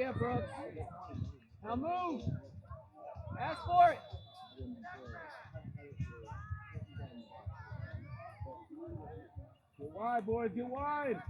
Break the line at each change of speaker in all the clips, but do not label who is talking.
idea, Brooks. Now move. Ask for it.
Get wide, boys. Get wide.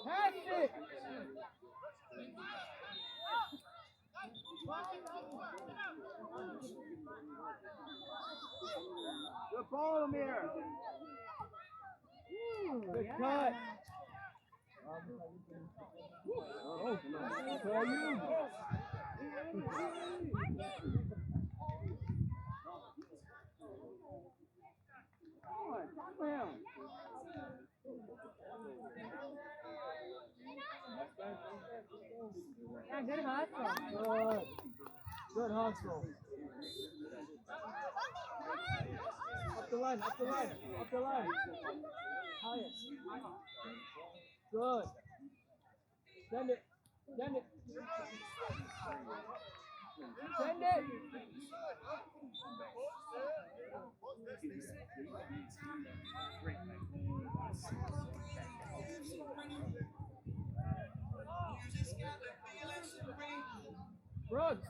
Pass it.
Good ball, Amir.
Good cut.
Oh, that's all you. Come on.
Yeah, good hustle. Good. Good hustle. Up the line, up the line, up the line. Highest. Good. Send it. Send it. Send it. Brooks.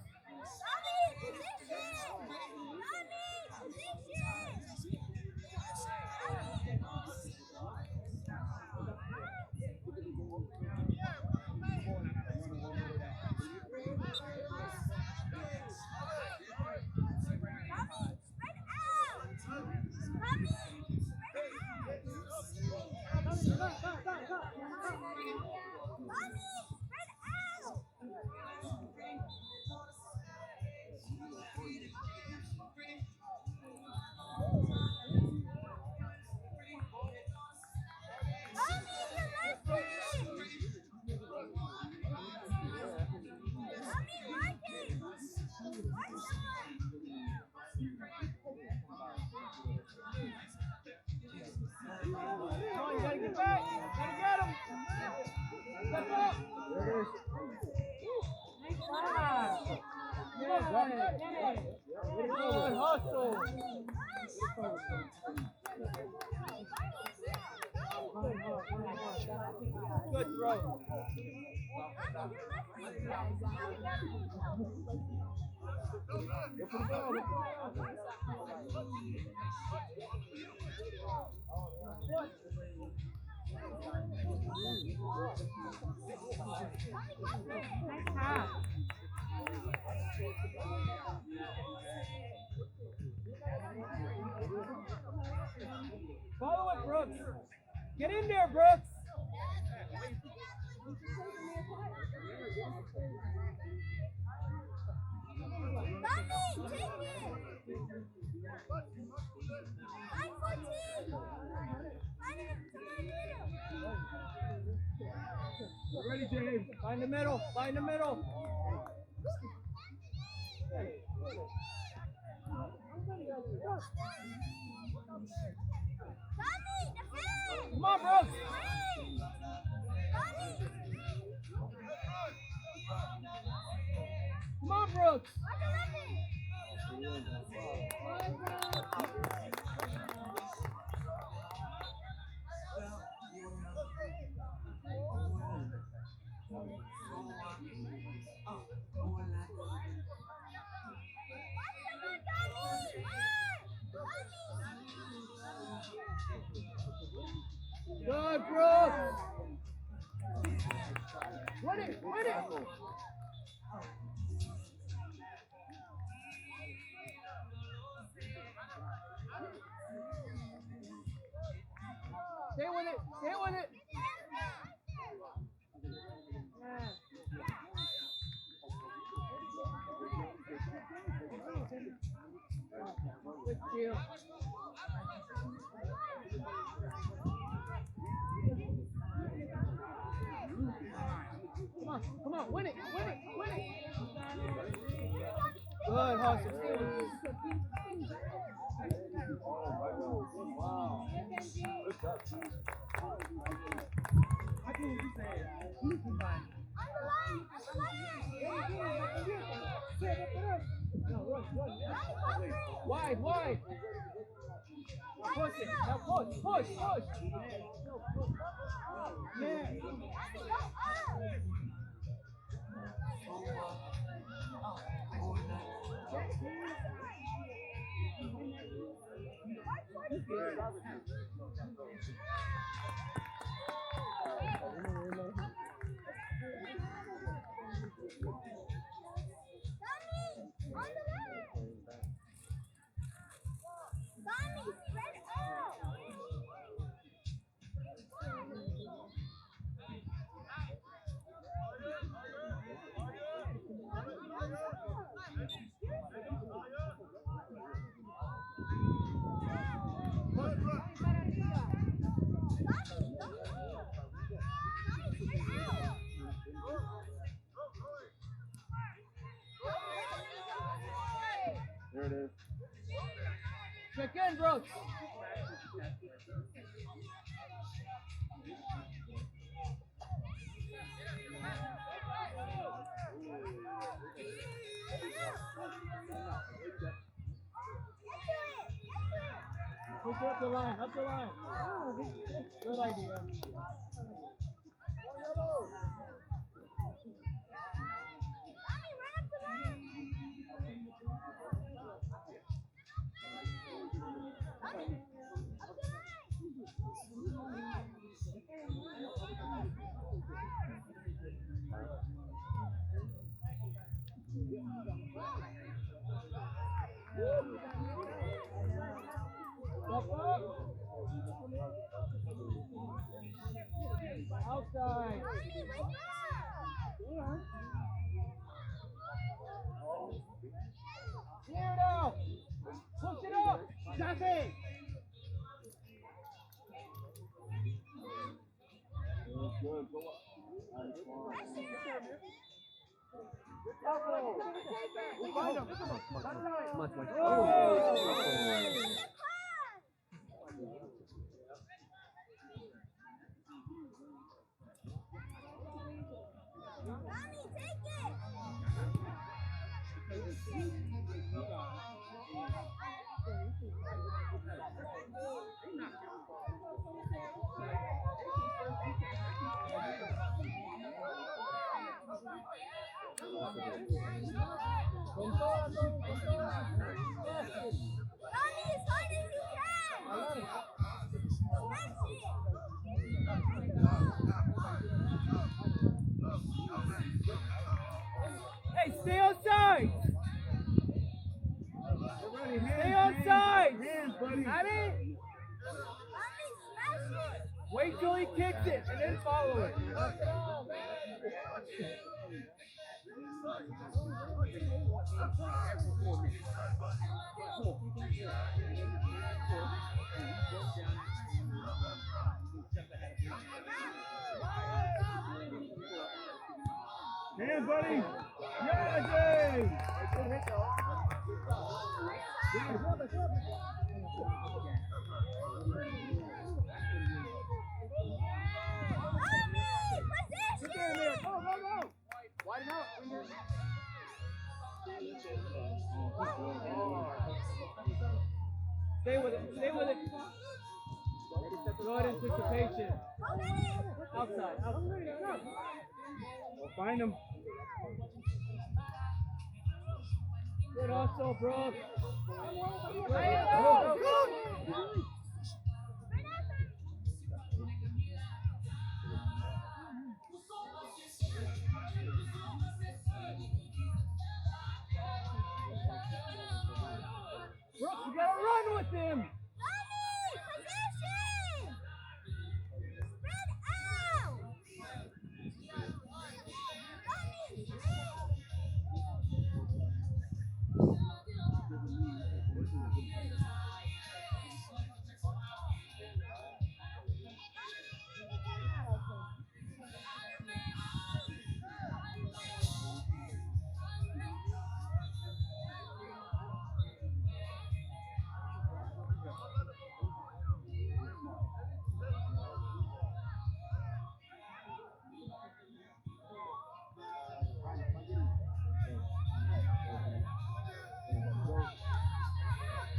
Come on, you gotta get back. Gotta get him. Step up.
There it is.
Good hustle. Good throw.
Look for the ball. Look for the ball.
Nice pass. Follow it, Brooks. Get in there, Brooks.
Ready, James.
Find the middle. Find the middle. Come on, Brooks. Come on, Brooks. Good, Brooks. Win it. Win it. Stay with it. Stay with it. Yeah. Good deal. Come on, win it, win it, win it. Good. Good, Hudson.
Wow. Good touch.
Wide, wide. Push it. Now push. Yeah.
There it is.
Check in, Brooks. Push up the line, Good idea. Outside. Clear it out. Push it up. Jesse.
Good. Go up. Find him.
Much.
Hey, stay on side. Stay on side. Abby. Wait till he kicks it and then follow it.
Hands, buddy. Yeah, Jay.
Go. Widen out. Stay with it. Good anticipation. Outside.
Find him.
Good hustle, Brooke. Go. Brooke, you gotta run with him.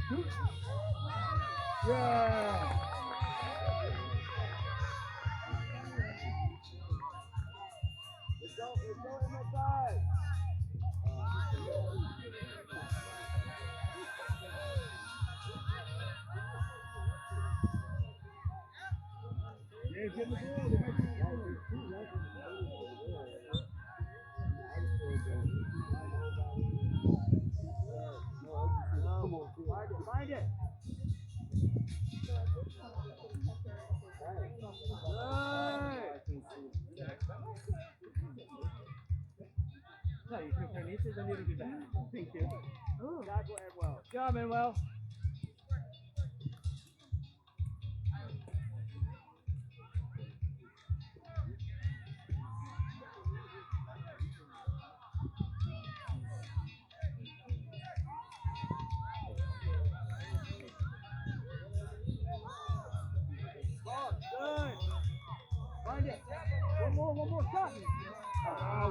Yeah. Let's go in that side. Yeah, get the ball. They might be Come on, find it. No, you took your nieces a little bit back. Thank you. That went well. Good job, Manuel. Good. Find it. One more shot.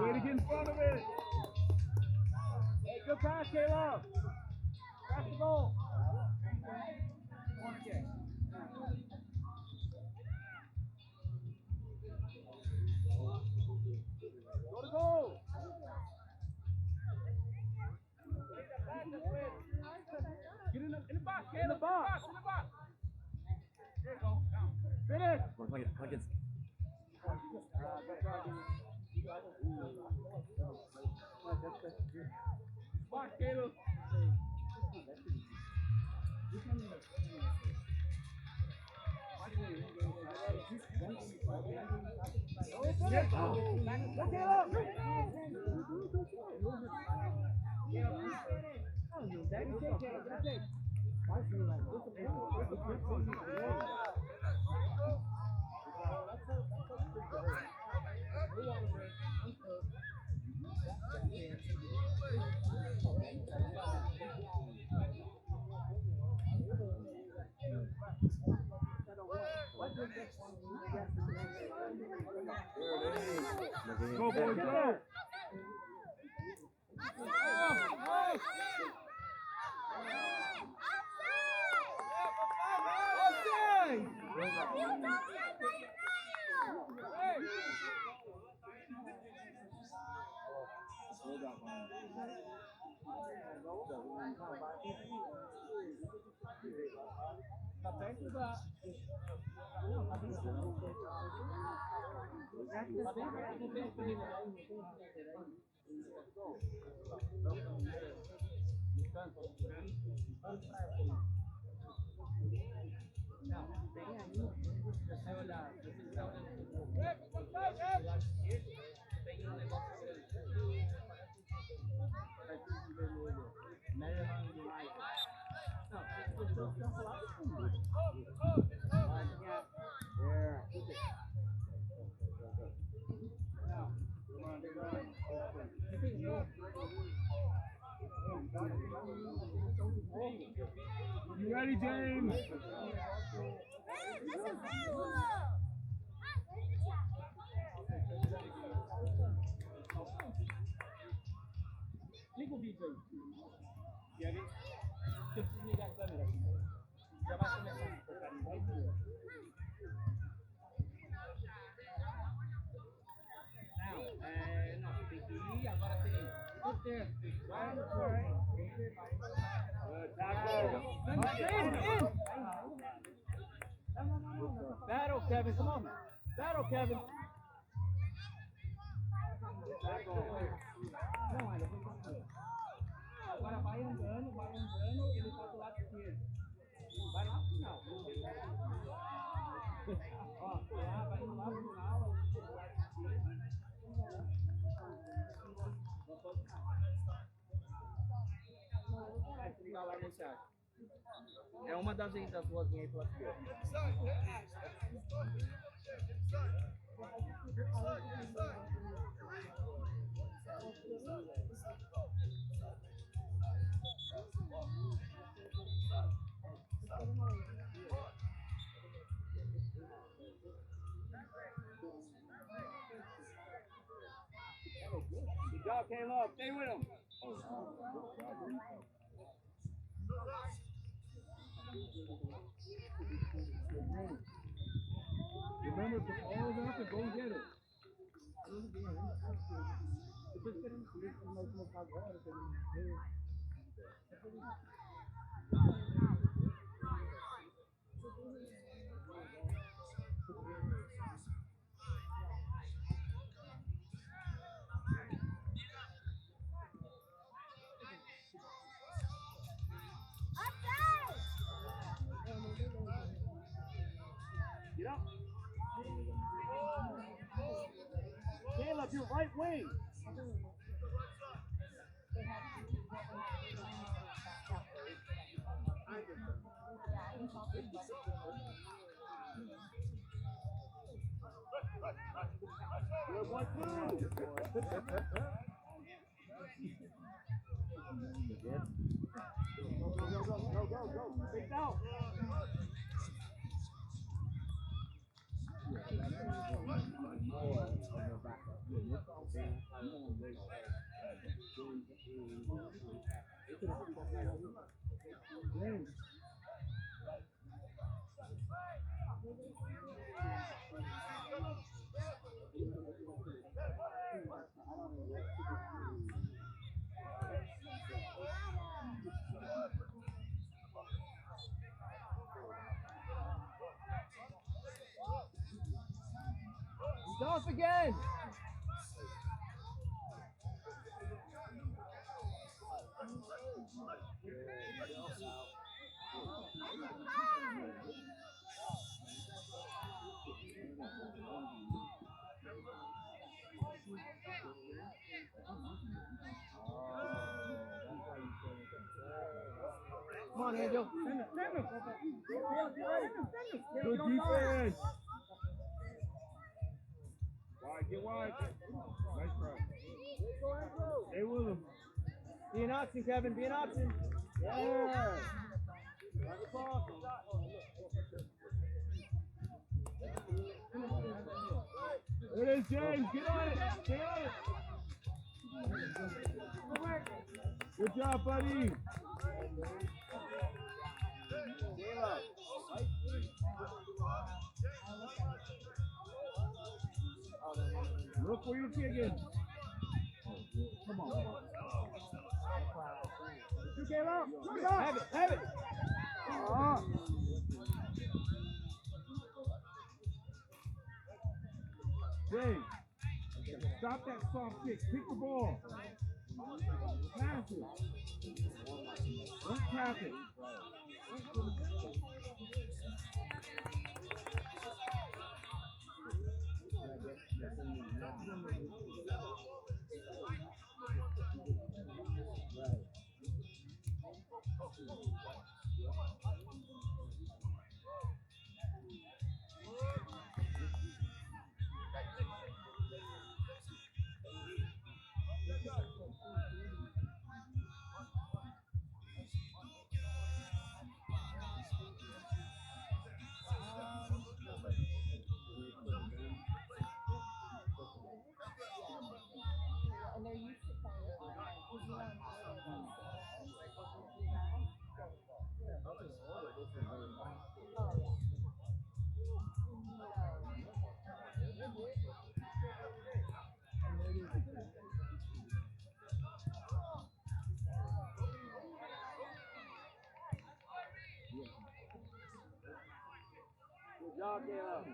Way to get in front of it. Hey, good pass, Caleb. Pass the goal. Go to goal. Get in the box, Caleb. In the box. There you go. Finish. Plug it. Box, Caleb. Go, boys, go! You ready, James? Battle, Kevin, come on. Battle, Kevin. Agora vai andando, ele tá do lado esquerdo. Vai lá pro final. Ó, vai indo lá pro final, é uma das ruas aí pela esquerda. Good job, Caleb. Stay with him. Remember, the ball is up and go and get it. Get up. Caleb, your right wing. Good one, two. Go. Face out. He's off again. Come on, Angel. Good defense. Wide, get wide. Nice try. Stay with him. Be an option, Kevin. Be an option. Yeah. There it is, James. Get on it. Stay on it. Good job, buddy. Look where you're kicking. Come on. Have it. James, stop that soft kick. Pick the ball. Pass it. Don't tap it. Good job, Caleb.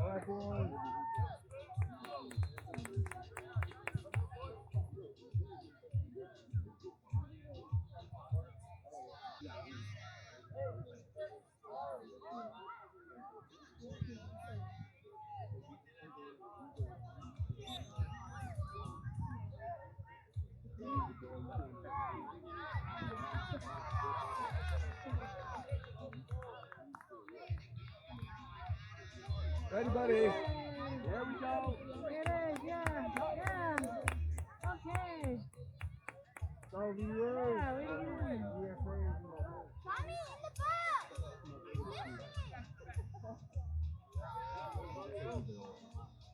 All right, boys. Ready, buddy. There we go.
It is, yeah. Okay.
So we
Yeah,
were.
we did.
Mommy, in the box!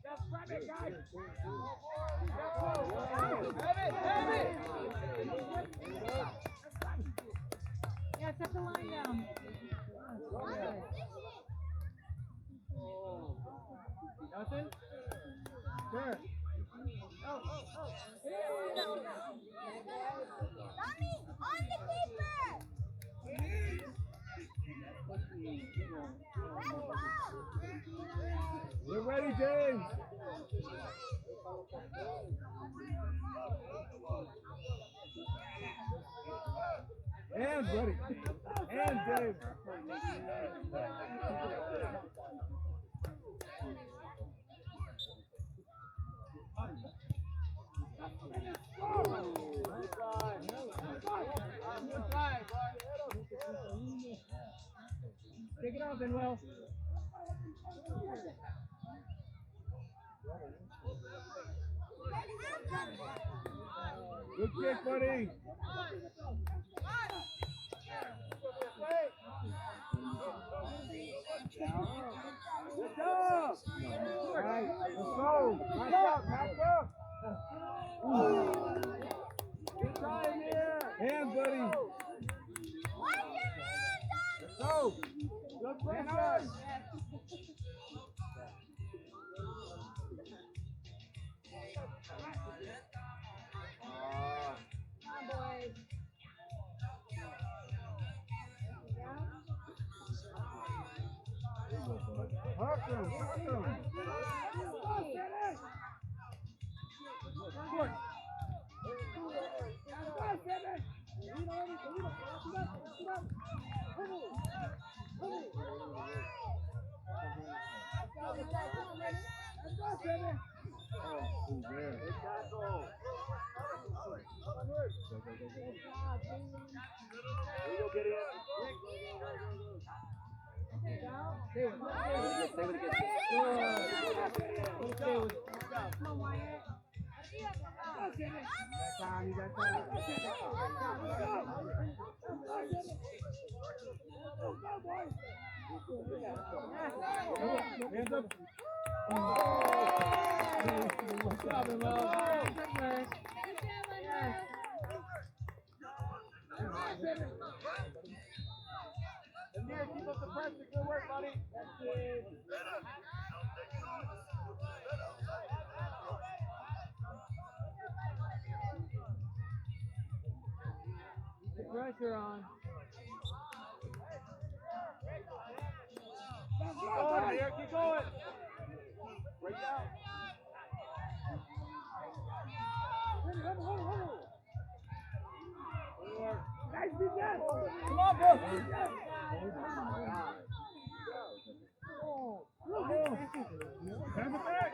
Just grab it, guys.
Yeah, set the line down.
Nothing? Sure.
Mommy, on the keeper! Let's go!
We're ready, James. And buddy. And James.
Take it off, Benwell.
Good kick, buddy. Good job. All right, let's go. Back up, back up. Good time here. Hands, buddy.
Watch your hands on!
Let's go. Good pressure. Awesome, awesome. Good. Hands up. Good job, Emma. Amir, keep up the pressure. Good work, buddy. That's it.
Keep the pressure on.
Keep going, Amir. Keep going. Break out. Come on, bro. Hands it back.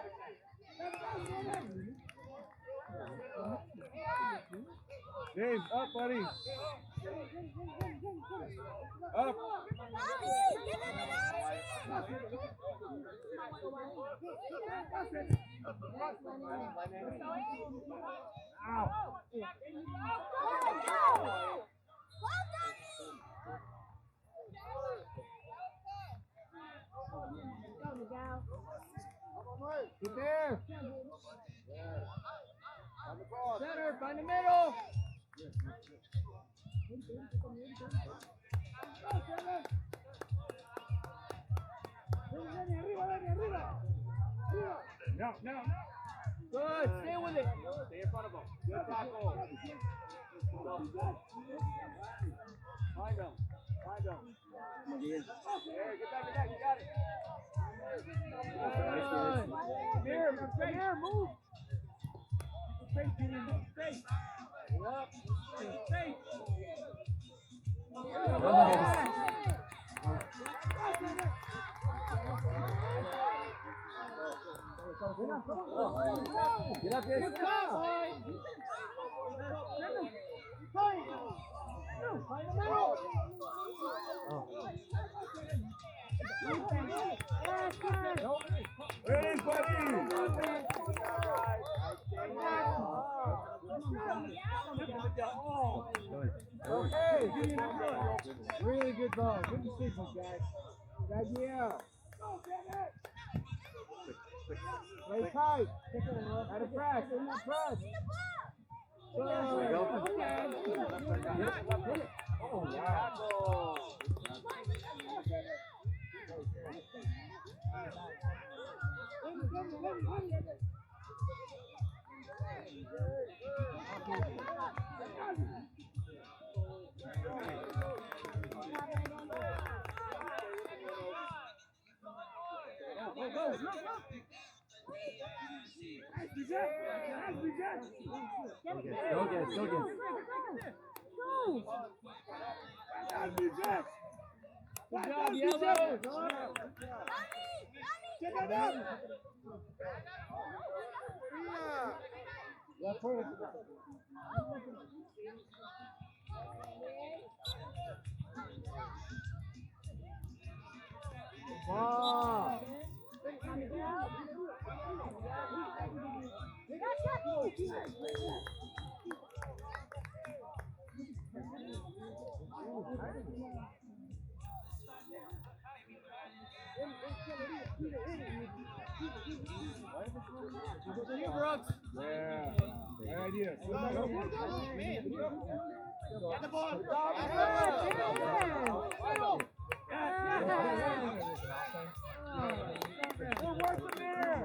James, up, buddy. Up.
Mommy, give him an option!
Ow.
Well done,
Get there.
Center, find the middle.
No, no.
Good, stay with it.
Stay in front of him. Good tackle. Find him. Find him. There, get back. You got it. Here, move. Space, Junior, move space. Up. Space. Get up there. Nope.
good ball. Good decisions, guys. Good idea. Play tight. Out of press. In that press.
Oh, wow. Go get.
Good job, Yellow.
Check it out.
Left foot. Wow.
See you, Brooks.
Yeah. Good idea.
Get the ball.
Good work from there.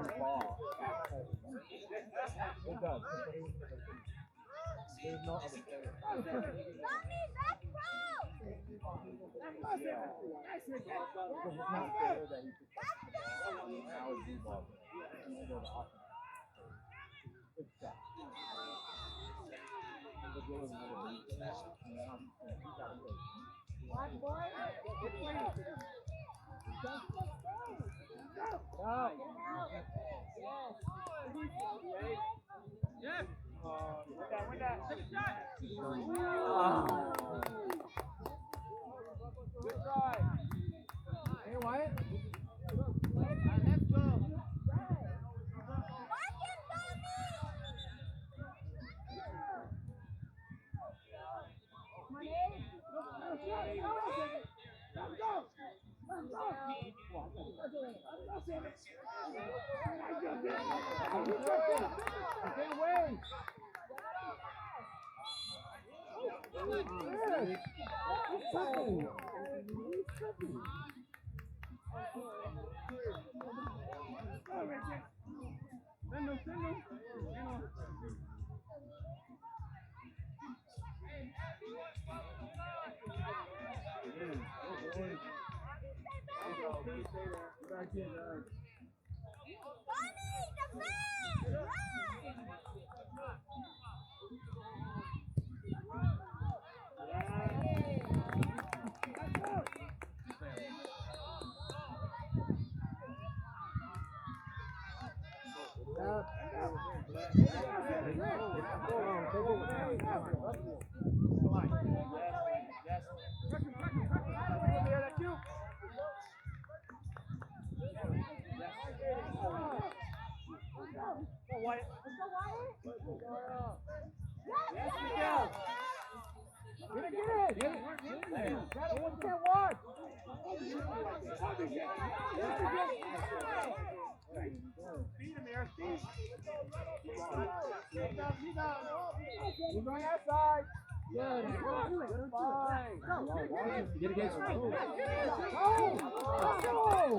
Good job. There's no other player. Win that. Take a shot. Good try.
Hey, Wyatt.
Let's go.
We're going outside.
Good.
Get against me.
Oh!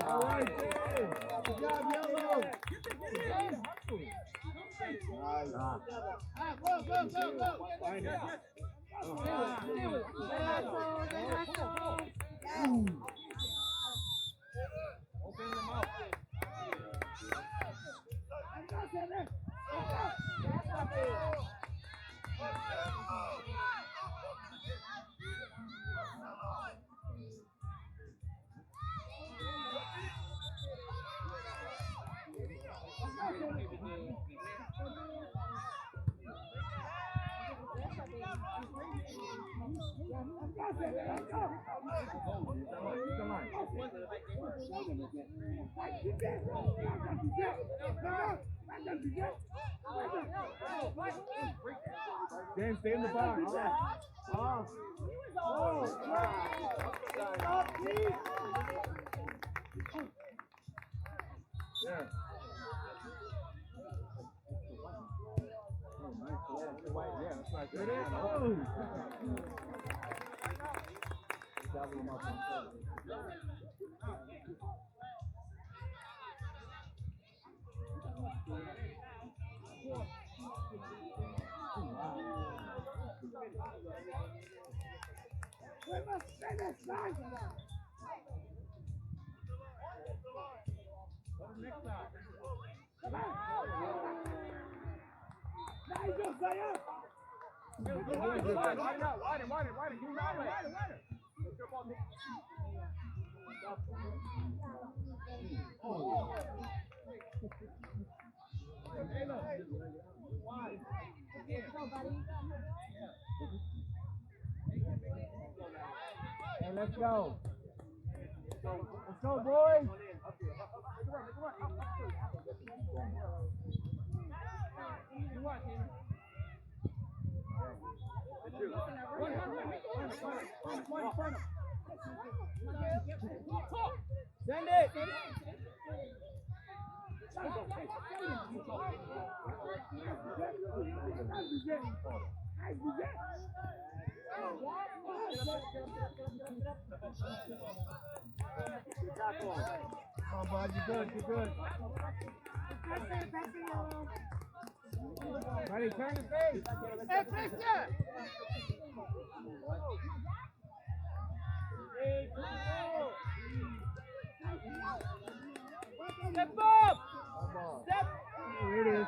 All right, Dave. Good job, Yellow. Nice.
Go.
Find it.
Stay with it.
Open them up. James, stay in the box. Oh, Yeah. Yeah, that's right. Get it? Oh. Double him up on next side.
Hey, let's go. Let's go, boys.
Send it. Come on, bud. You're good. You're good.
Ready, turn the face.
Hey, Christian! Step up! Step!
Here it is.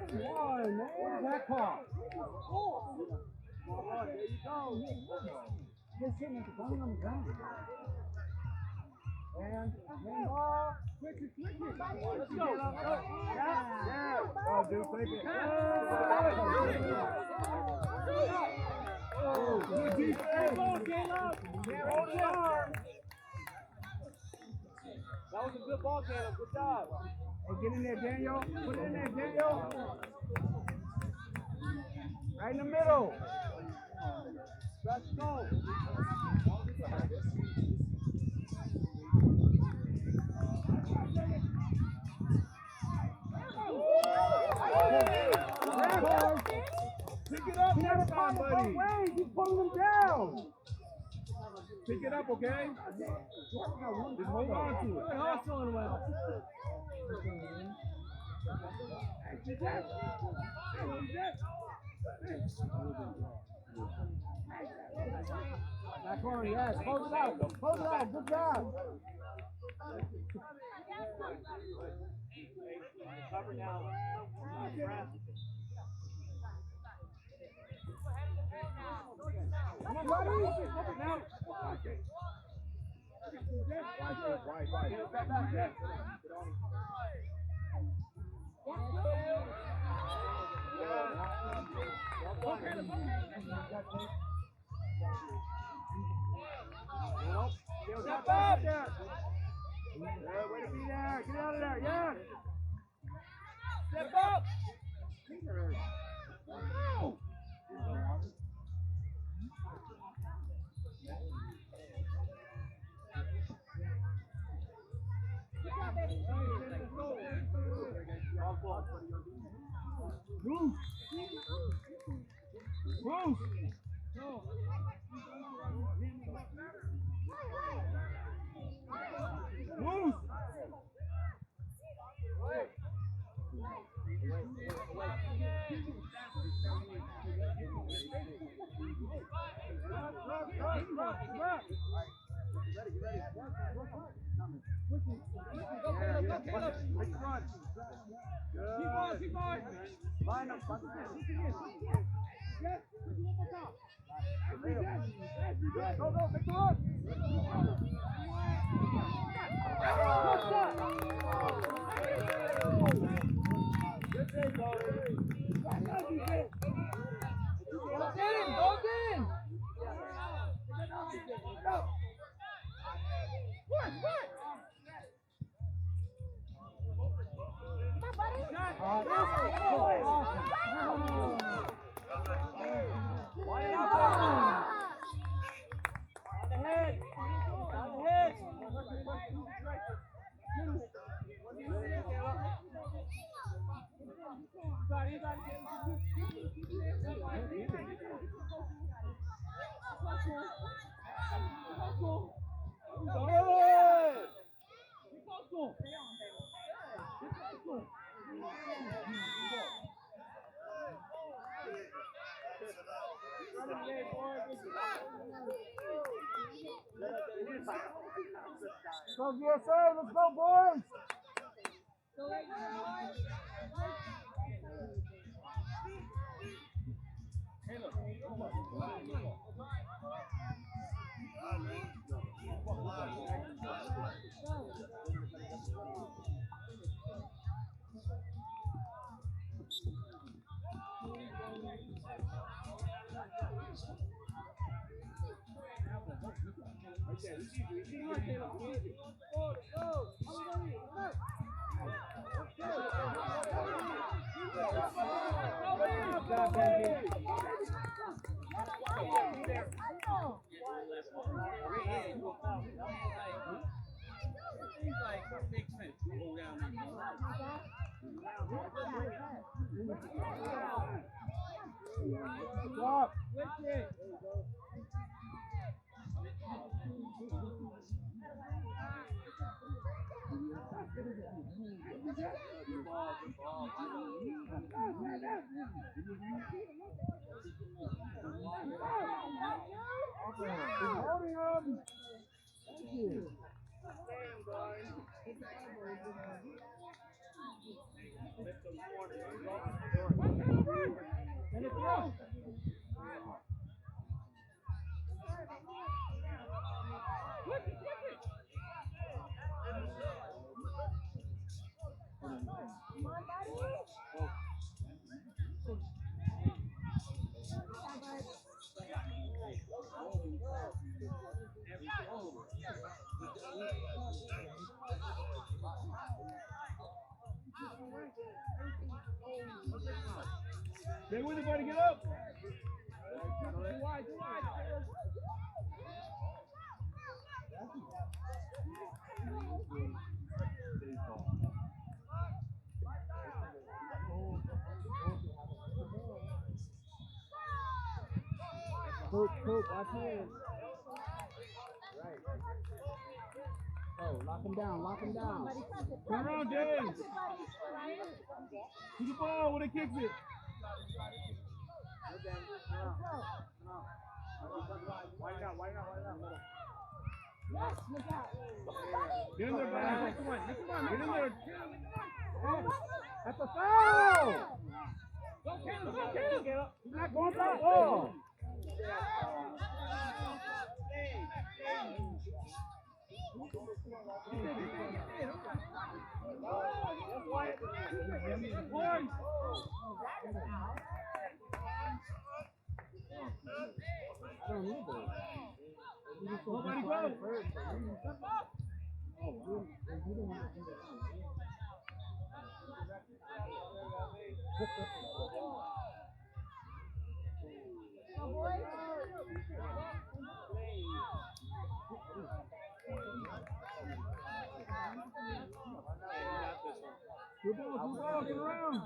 Why, man? What is that call?
There you go.
Just sitting at the bottom on the ground. And ball.
Let's go.
Yeah. Oh, dude, take it.
Oh, good defense. Hold it arm. That was a good ball, Caleb. Good job.
Hey, get in there, Daniel. Put it in there, Daniel. Right in the middle.
Let's go. Pick it up next time, buddy.
He's pulling them down.
Pick it up, okay? Just hold on to it.
Good hustling, well. Back on, yes. Close it out. Close it out. Good job.
Cover now.
Come on, buddy.
Now. Step up there. Yeah, way to be there. Get out of there. Yeah. Step up.
Bruce. Bruce. Bruce.
on. Good. Keep going. Line up. Yes. One more time. Go, go, make the run. Good save, Cody. Goes in. Go. What?
Go USA, let's go, boys! Stop. Holding him. Thank you. And it's wrong.
Stay with it, buddy. Get up.
Coach, watch it. Right. Oh, lock him down.
Turn around, James. To the ball when it kicks it. Get in there, guys. Get in there.
That's a foul!
Go, Caleb.
He's not going for the ball. I don't need those.
Nobody go. Good ball, get around.